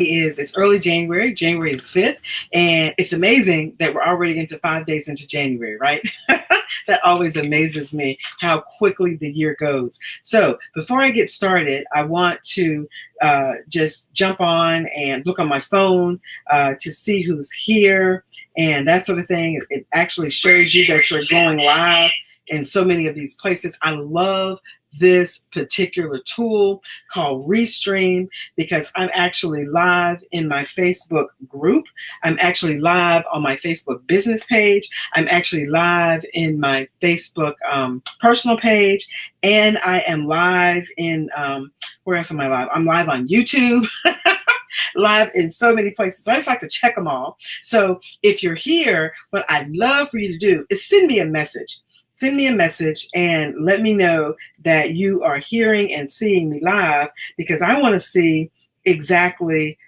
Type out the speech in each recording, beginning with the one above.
It's early January, January the 5th, and it's amazing that we're already into 5 days into January, right? That always amazes me how quickly the year goes. So before I get started, I want to just jump on and look on my phone to see who's here and that sort of thing. It actually shows you that you're going live in so many of these places. I love this particular tool called Restream because I'm actually live in my Facebook group. I'm actually live on my Facebook business page. I'm actually live in my Facebook personal page. And I am live in, where else am I live? I'm live on YouTube. Live in so many places. So I just like to check them all. So if you're here, what I'd love for you to do is send me a message. Send me a message and let me know that you are hearing and seeing me live, because I want to see exactly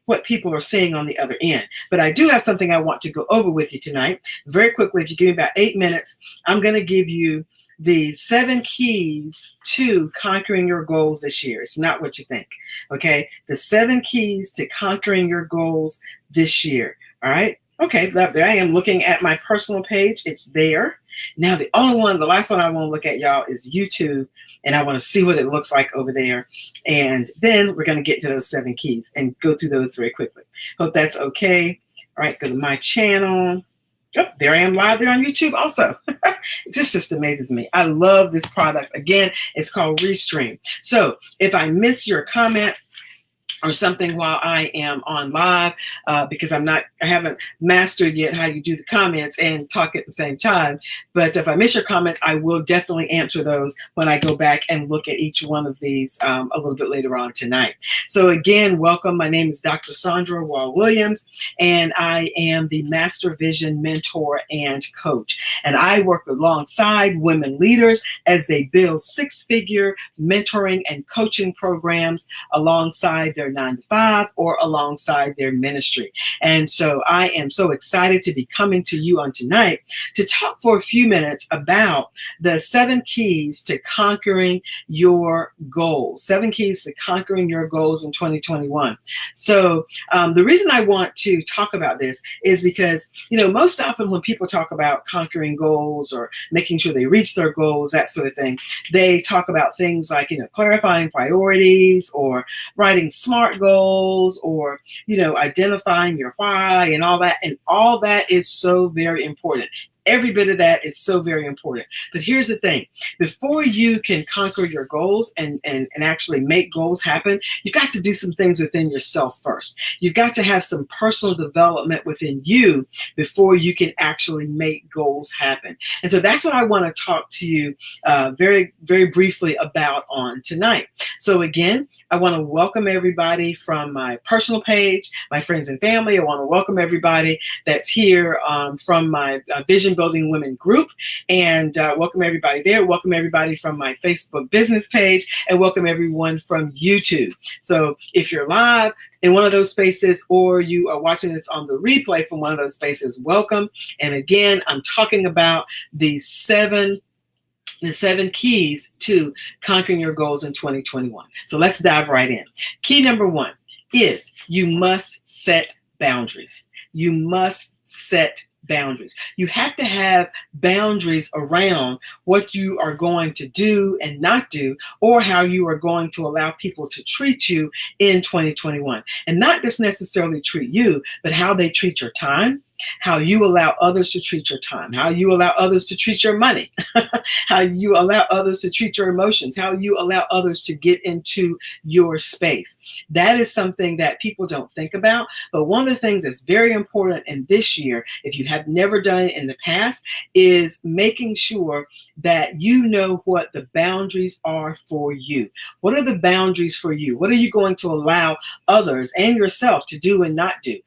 what people are saying on the other end. But I do have something I want to go over with you tonight. Very quickly, if you give me about 8 minutes, I'm going to give you the 7 keys to conquering your goals this year. It's not what you think, okay? The 7 keys to conquering your goals this year, all right? Okay, there I am looking at my personal page. It's there. Now, the last one I want to look at, y'all, is YouTube, and I want to see what it looks like over there. And then we're going to get to those 7 keys and go through those very quickly. Hope that's okay. All right, go to my channel. Oh, there I am live there on YouTube also. This just amazes me. I love this product. Again, it's called Restream. So if I miss your comment or something while I am on live, because I haven't mastered yet how you do the comments and talk at the same time. But if I miss your comments, I will definitely answer those when I go back and look at each one of these a little bit later on tonight. So again, welcome. My name is Dr. Sandra Wall-Williams, and I am the Master Vision Mentor and Coach. And I work alongside women leaders as they build 6-figure mentoring and coaching programs alongside their 9-to-5 or alongside their ministry. And so I am so excited to be coming to you on tonight to talk for a few minutes about the 7 keys to conquering your goals. 7 keys to conquering your goals in 2021. So the reason I want to talk about this is because, most often when people talk about conquering goals or making sure they reach their goals, that sort of thing, they talk about things like, clarifying priorities or writing smart goals or, identifying your why and all that. And all that is so very important. Every bit of that is so very important. But here's the thing. Before you can conquer your goals and actually make goals happen, you've got to do some things within yourself first. You've got to have some personal development within you before you can actually make goals happen. And so that's what I want to talk to you very, very briefly about on tonight. So again, I want to welcome everybody from my personal page, my friends and family. I want to welcome everybody that's here from my Vision Building Women group, and welcome everybody there. Welcome everybody from my Facebook business page, and welcome everyone from YouTube. So if you're live in one of those spaces or you are watching this on the replay from one of those spaces, welcome. And again, I'm talking about the seven keys to conquering your goals in 2021. So let's dive right in. Key number 1 is you must set boundaries. You must set boundaries. You have to have boundaries around what you are going to do and not do, or how you are going to allow people to treat you in 2021. And not just necessarily treat you, but how they treat your time, how you allow others to treat your time, how you allow others to treat your money, how you allow others to treat your emotions, how you allow others to get into your space. That is something that people don't think about. But one of the things that's very important in this year, if you have never done it in the past, is making sure that you know what the boundaries are for you. What are the boundaries for you? What are you going to allow others and yourself to do and not do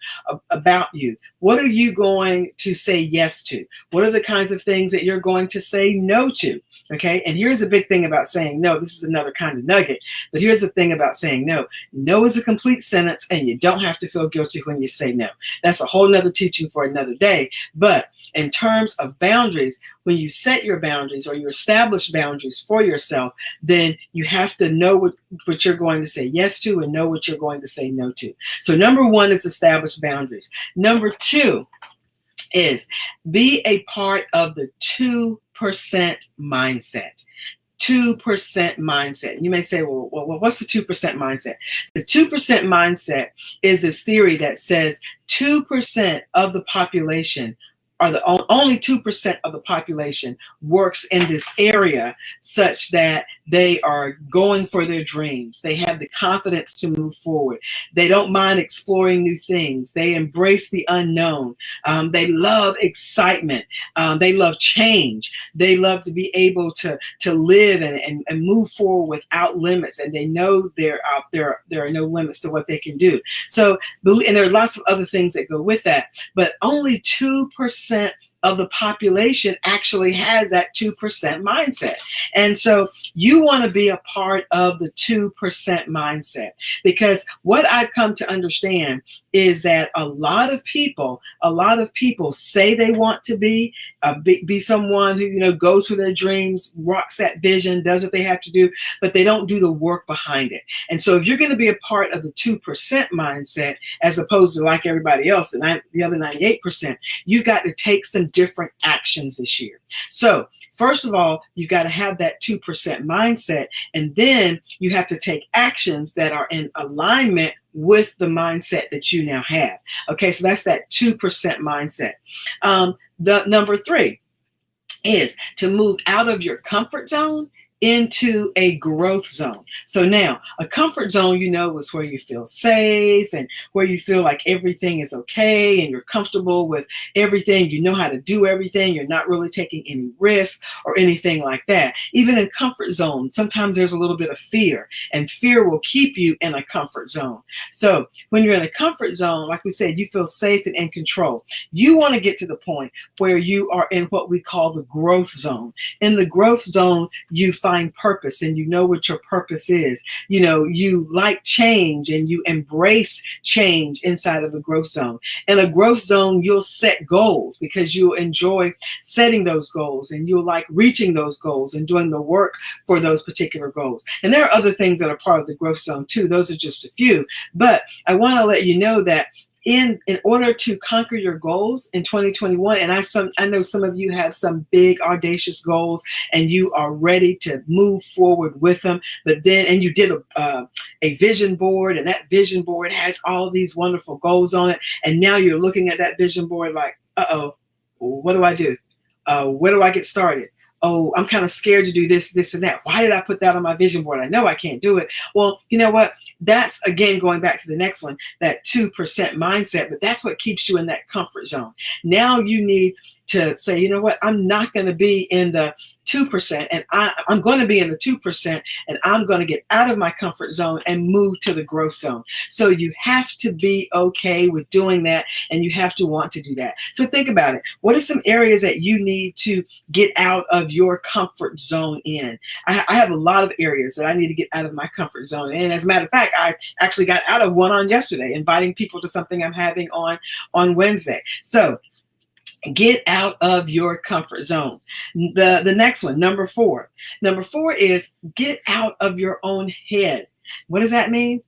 about you? What are you going to say yes to? What are the kinds of things that you're going to say no to? Okay, and here's a big thing about saying no. This is another kind of nugget, but here's the thing about saying no. No is a complete sentence, and you don't have to feel guilty when you say no. That's a whole nother teaching for another day. But in terms of boundaries, when you set your boundaries or you establish boundaries for yourself, then you have to know what you're going to say yes to and know what you're going to say no to. So number one is establish boundaries. Number two is be a part of the 2% mindset. 2% mindset. You may say, well, what's the 2% mindset? The 2% mindset is this theory that says 2% of the population are the only 2% of the population works in this area such that they are going for their dreams. They have the confidence to move forward. They don't mind exploring new things. They embrace the unknown. They love excitement. They love change. They love to be able to live and move forward without limits. And they know there are no limits to what they can do. So, and there are lots of other things that go with that, but only 2% of the population actually has that 2% mindset. And so you want to be a part of the 2% mindset, because what I've come to understand is that a lot of people say they want to be someone who, goes for their dreams, rocks that vision, does what they have to do, but they don't do the work behind it. And so if you're going to be a part of the 2% mindset, as opposed to like everybody else, the other 98%, you've got to take some different actions this year. So first of all, you've got to have that 2% mindset, and then you have to take actions that are in alignment with the mindset that you now have. Okay, so that's that 2% mindset. The number 3 is to move out of your comfort zone into a growth zone. So now a comfort zone, is where you feel safe and where you feel like everything is okay and you're comfortable with everything. You know how to do everything. You're not really taking any risk or anything like that. Even in comfort zone, sometimes there's a little bit of fear, and fear will keep you in a comfort zone. So when you're in a comfort zone, like we said, you feel safe and in control. You want to get to the point where you are in what we call the growth zone. In the growth zone, you find purpose, and you know what your purpose is. You like change and you embrace change inside of the growth zone. In a growth zone, you'll set goals because you'll enjoy setting those goals, and you'll like reaching those goals and doing the work for those particular goals. And there are other things that are part of the growth zone too. Those are just a few, but I want to let you know that in order to conquer your goals in 2021, and I know some of you have some big audacious goals and you are ready to move forward with them, but then, and you did a vision board, and that vision board has all these wonderful goals on it, and now you're looking at that vision board like, what do I do? Where do I get started? Oh, I'm kind of scared to do this, and that. Why did I put that on my vision board? I know I can't do it. Well, you know what? That's, again, going back to the next one, that 2% mindset, but that's what keeps you in that comfort zone. Now you need to say, you know what? I'm not going to be in the 2%, and I'm going to be in the 2%, and I'm going to get out of my comfort zone and move to the growth zone. So you have to be okay with doing that, and you have to want to do that. So think about it. What are some areas that you need to get out of your comfort zone in? I have a lot of areas that I need to get out of my comfort zone. And as a matter of fact, I actually got out of one on yesterday, inviting people to something I'm having on Wednesday. So get out of your comfort zone. The next one, number 4. Number 4 is get out of your own head. What does that mean?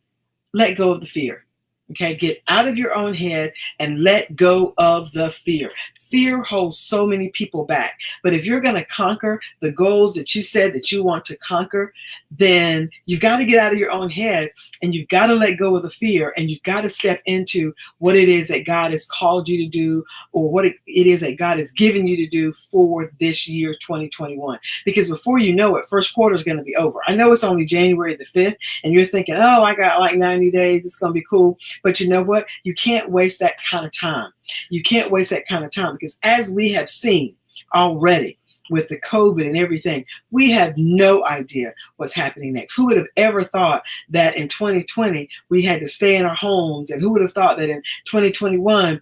Let go of the fear. Okay, get out of your own head and let go of the fear. Fear holds so many people back. But if you're going to conquer the goals that you said that you want to conquer, then you've got to get out of your own head, and you've got to let go of the fear, and you've got to step into what it is that God has called you to do, or what it is that God has given you to do for this year, 2021. Because before you know it, first quarter is going to be over. I know it's only January the 5th, and you're thinking, oh, I got like 90 days. It's going to be cool. But you know what? You can't waste that kind of time. You can't waste that kind of time, because as we have seen already, with the COVID and everything, we have no idea what's happening next. Who would have ever thought that in 2020 we had to stay in our homes? And who would have thought that in 2021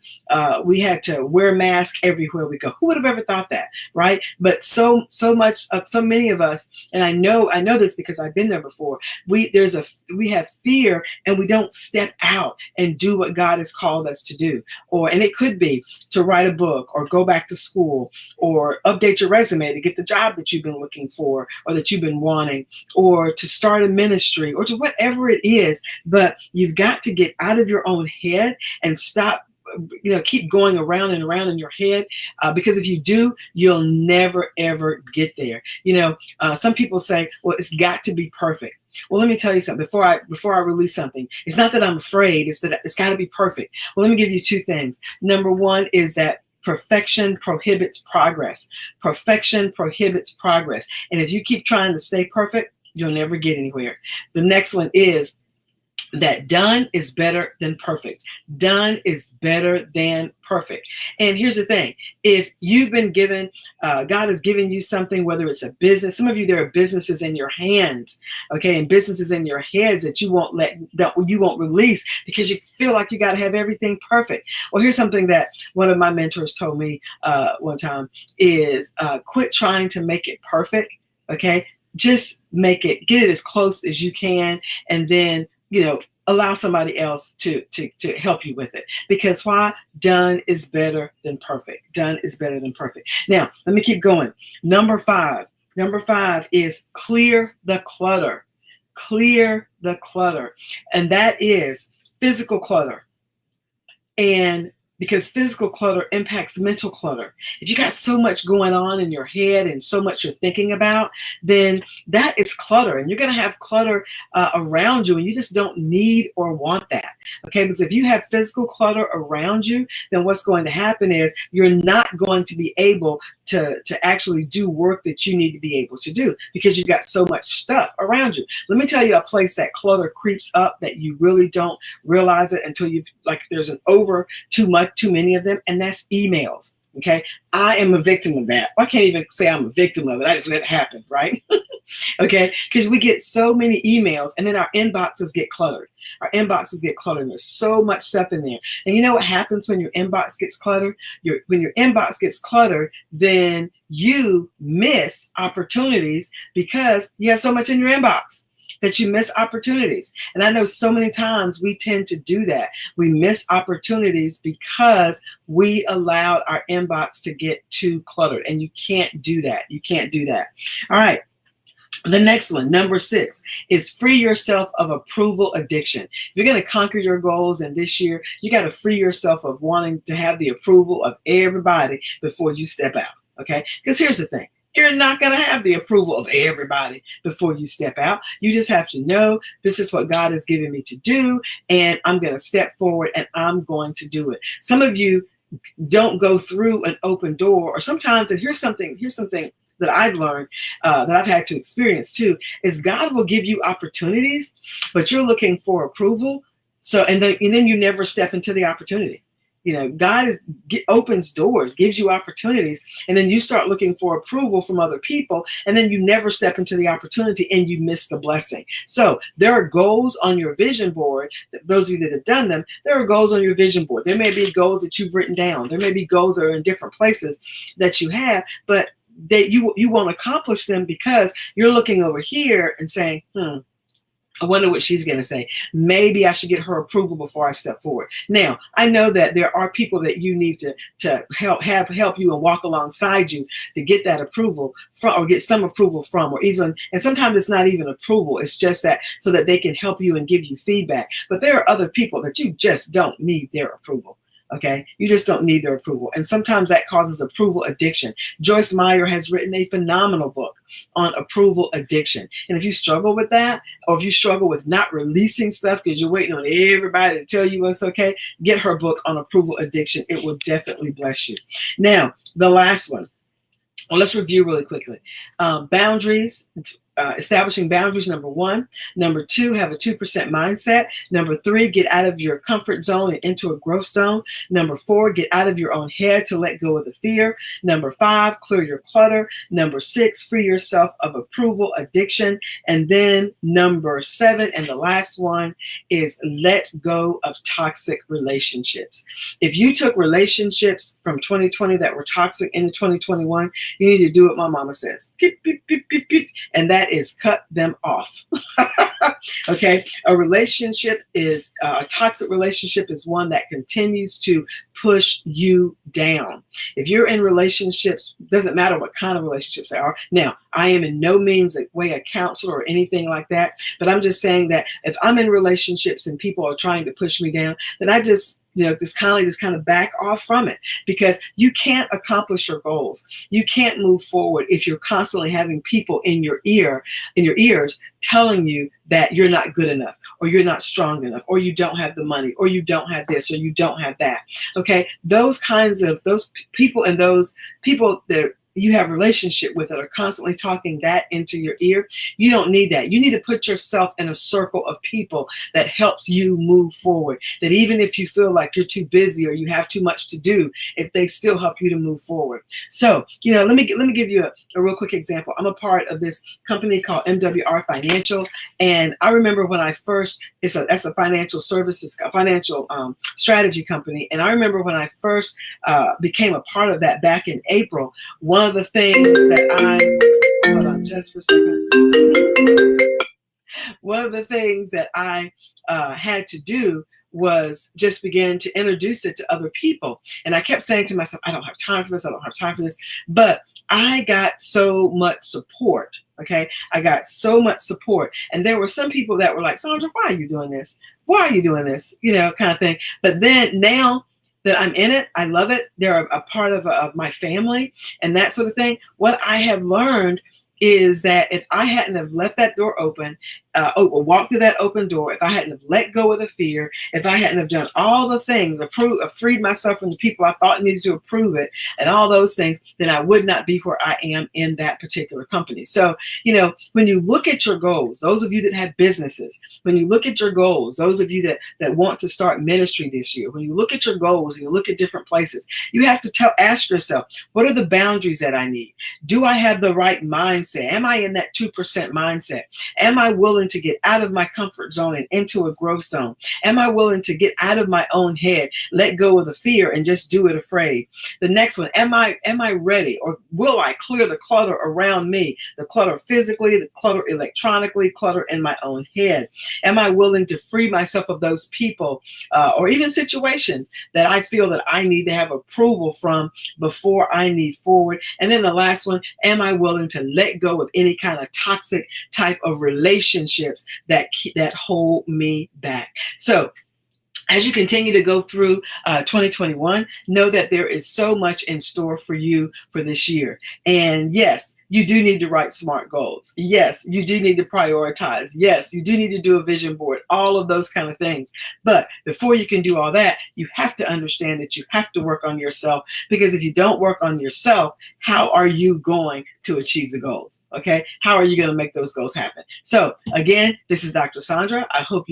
we had to wear masks everywhere we go? Who would have ever thought that, right? But so many of us, and I know this because I've been there before. We have fear, and we don't step out and do what God has called us to do. And it could be to write a book, or go back to school, or update your resume to get the job that you've been looking for or that you've been wanting, or to start a ministry, or to whatever it is. But you've got to get out of your own head and stop, keep going around and around in your head, because if you do, you'll never, ever get there. Some people say, well, it's got to be perfect. Well, let me tell you something before I release something. It's not that I'm afraid, it's that it's got to be perfect. Well, let me give you two things. Number one is that perfection prohibits progress. Perfection prohibits progress. And if you keep trying to stay perfect, you'll never get anywhere. The next one is that done is better than perfect. Done is better than perfect. And here's the thing. If you've been given, God has given you something, whether it's a business, some of you, there are businesses in your hands, okay, and businesses in your heads that you won't release because you feel like you got to have everything perfect. Well, here's something that one of my mentors told me one time is quit trying to make it perfect, okay? Just get it as close as you can, and then allow somebody else to help you with it. Because why? Done is better than perfect. Done is better than perfect. Now, let me keep going. Number five is clear the clutter. Clear the clutter. And that is physical clutter. And because physical clutter impacts mental clutter. If you got so much going on in your head and so much you're thinking about, then that is clutter. And you're going to have clutter around you, and you just don't need or want that. Okay, because if you have physical clutter around you, then what's going to happen is you're not going to be able to actually do work that you need to be able to do because you've got so much stuff around you. Let me tell you a place that clutter creeps up that you really don't realize it until there's too many of them, and that's emails. Okay, I am a victim of that. I can't even say I'm a victim of it. I just let it happen, right? Okay, because we get so many emails, and then our inboxes get cluttered. Our inboxes get cluttered, and there's so much stuff in there. And you know what happens when your inbox gets cluttered? When your inbox gets cluttered, then you miss opportunities because you have so much in your inbox that you miss opportunities. And I know so many times we tend to do that. We miss opportunities because we allowed our inbox to get too cluttered. And you can't do that. You can't do that. All right. The next one, number 6, is free yourself of approval addiction. If you're going to conquer your goals in this year, you got to free yourself of wanting to have the approval of everybody before you step out. Okay? Because here's the thing. You're not going to have the approval of everybody before you step out. You just have to know this is what God has given me to do, and I'm going to step forward and I'm going to do it. Some of you don't go through an open door, or sometimes, and here's something that I've learned, that I've had to experience too, is God will give you opportunities, but you're looking for approval. And then you never step into the opportunity. God opens doors, gives you opportunities, and then you start looking for approval from other people, and then you never step into the opportunity and you miss the blessing. So there are goals on your vision board. Those of you that have done them, there are goals on your vision board. There may be goals that you've written down. There may be goals that are in different places that you have, but that you won't accomplish them because you're looking over here and saying, I wonder what she's going to say. Maybe I should get her approval before I step forward. Now, I know that there are people that you need to help you and walk alongside you to get that approval from, or get some approval from, or even, and sometimes it's not even approval. It's just that so that they can help you and give you feedback. But there are other people that you just don't need their approval. Okay, you just don't need their approval. And sometimes that causes approval addiction. Joyce Meyer has written a phenomenal book on approval addiction. And if you struggle with that, or if you struggle with not releasing stuff because you're waiting on everybody to tell you what's okay, get her book on approval addiction. It will definitely bless you. Now, the last one. Well, let's review really quickly. Boundaries. establishing boundaries, number 1. Number 2, have a 2% mindset. Number 3, get out of your comfort zone and into a growth zone. Number 4, get out of your own head to let go of the fear. Number 5, clear your clutter. Number 6, free yourself of approval addiction. And then number 7, and the last one, is let go of toxic relationships. If you took relationships from 2020 that were toxic into 2021, you need to do what my mama says. Beep, beep, beep, beep, beep. And that is cut them off. Okay, a relationship is a toxic relationship is one that continues to push you down. If you're in relationships, doesn't matter what kind of relationships they are. Now, I am in no means a way a counselor or anything like that, but I'm just saying that if I'm in relationships and people are trying to push me down, then I just just kind of back off from it, because you can't accomplish your goals. You can't move forward if you're constantly having people in your ears telling you that you're not good enough, or you're not strong enough, or you don't have the money, or you don't have this, or you don't have that. Okay, those people and those people that you have a relationship with that are constantly talking that into your ear, you don't need that. You need to put yourself in a circle of people that helps you move forward. That even if you feel like you're too busy or you have too much to do, if they still help you to move forward. So, let me give you a real quick example. I'm a part of this company called MWR Financial, and I remember when I first, that's a financial services, financial strategy company, and I remember when I first became a part of that back in April. One of the things that hold on just for a second. One of the things that I had to do was just begin to introduce it to other people. And I kept saying to myself, I don't have time for this. I don't have time for this. But I got so much support. Okay. I got so much support. And there were some people that were like, Sandra, why are you doing this? Why are you doing this? Kind of thing. But then now that I'm in it, I love it. They're a part of my family and that sort of thing. What I have learned is that if I hadn't have left that door open, or walked through that open door, if I hadn't have let go of the fear, if I hadn't have done all the things, freed myself from the people I thought needed to approve it, and all those things, then I would not be where I am in that particular company. So, when you look at your goals, those of you that have businesses, when you look at your goals, those of you that want to start ministry this year, when you look at your goals and you look at different places, you have to ask yourself, what are the boundaries that I need? Do I have the right mindset? Am I in that 2% mindset? Am I willing to get out of my comfort zone and into a growth zone? Am I willing to get out of my own head, let go of the fear and just do it afraid? The next one, am I ready, or will I clear the clutter around me? The clutter physically, the clutter electronically, clutter in my own head. Am I willing to free myself of those people or even situations that I feel that I need to have approval from before I need forward? And then the last one, am I willing to let go of any kind of toxic type of relationships that hold me back? So as you continue to go through 2021, know that there is so much in store for you for this year. And yes, you do need to write SMART goals. Yes, you do need to prioritize. Yes, you do need to do a vision board, all of those kind of things. But before you can do all that, you have to understand that you have to work on yourself, because if you don't work on yourself, how are you going to achieve the goals? Okay, how are you going to make those goals happen? So again, this is Dr. Sandra. I hope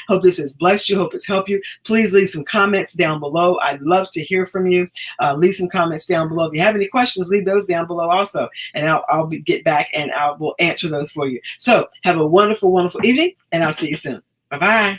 hope this has blessed you. Hope it's helped you. Please leave some comments down below. I'd love to hear from you. Leave some comments down below. If you have any questions, leave those down below also, and I'll get back and I will answer those for you. So have a wonderful, wonderful evening, and I'll see you soon. Bye-bye.